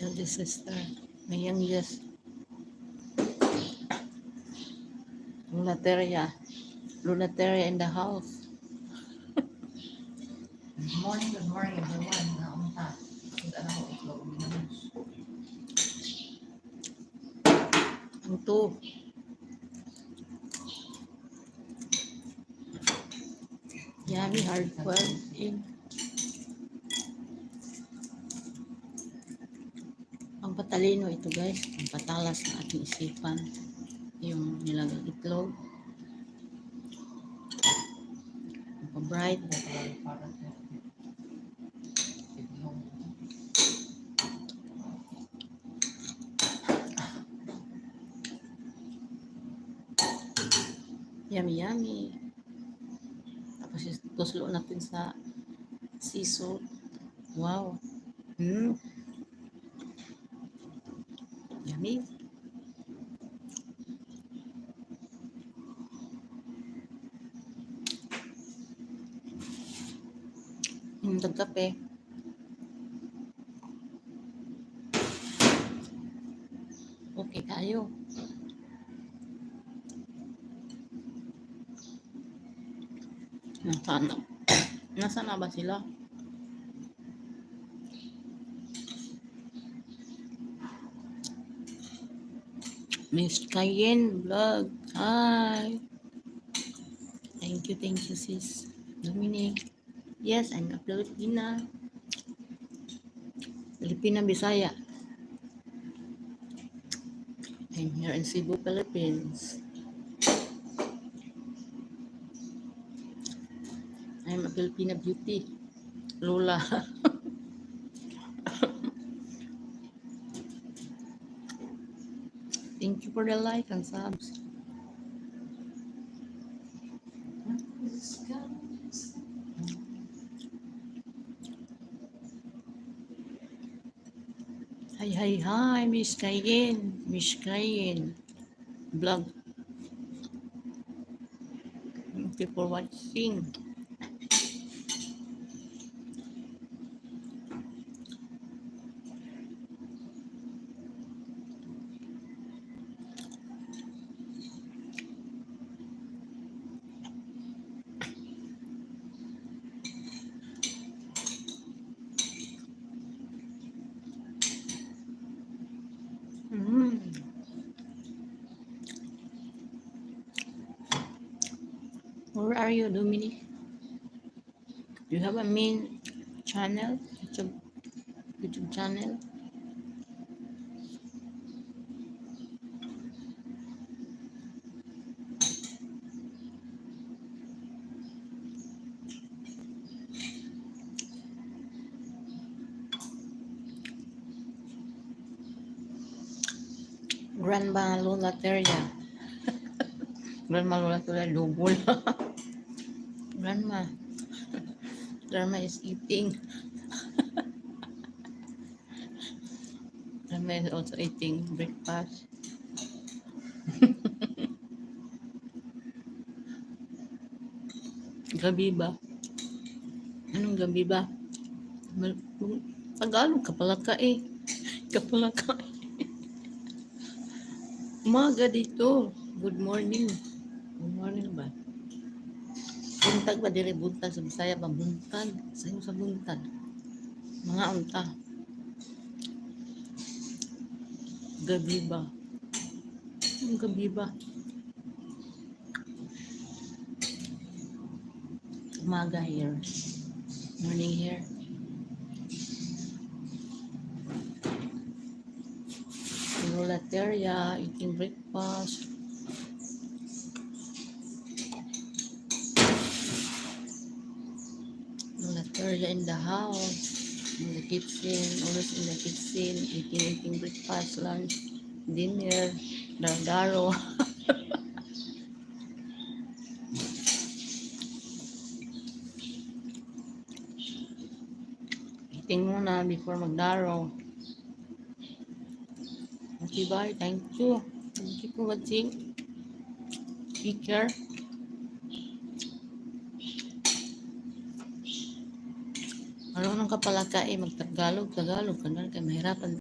eldest sister, my youngest, Lunateria in the house. Good morning, everyone. Naunta. Kung ano ko itlog minus. Ang to, yummy hard-boiled egg. Ang patalino ito guys, ang patalas ng ating isipan, yung nilagang itlog, ang pa-bright. Yummy, yummy. Tapos ituslo natin sa sea salt. Wow. Yummy. Kape. Okay tayo. Nasaan na ba sila? Miss Cayenne Vlog. Hi. Thank you sis. Dominic. Yes, I'm a Filipina. Filipina Bisaya. I'm here in Cebu, Philippines. I'm a Filipina beauty. Lola. Thank you for the like and subs. Hi, Miss Cayenne Vlog. Thank you for watching. Where are you, Dominic? You have a main channel, YouTube channel? Grandma Lola Teria. Grandma Lola Teria, double. Grandma is eating. Grandma is also eating breakfast. Gabi ba? Anong gabi ba? Tagalog ka pala ka eh. Umaga dito. Good morning. Good morning ba? Buntag ba dire buntag sa Bisaya ba buntag? Sayo sa buntag. Mga unta. Gabi ba? Anong gabi ba? Umaga here. Morning here. Lola eating breakfast. Lola in the house, in the kitchen, always in the kitchen, eating breakfast, lunch, dinner, daro. Eating muna before magdaro. Okay, bye. Thank you. Thank you for watching. Take care. Marunong ka pala ka eh, Tagalog ka na, kaya mahirapan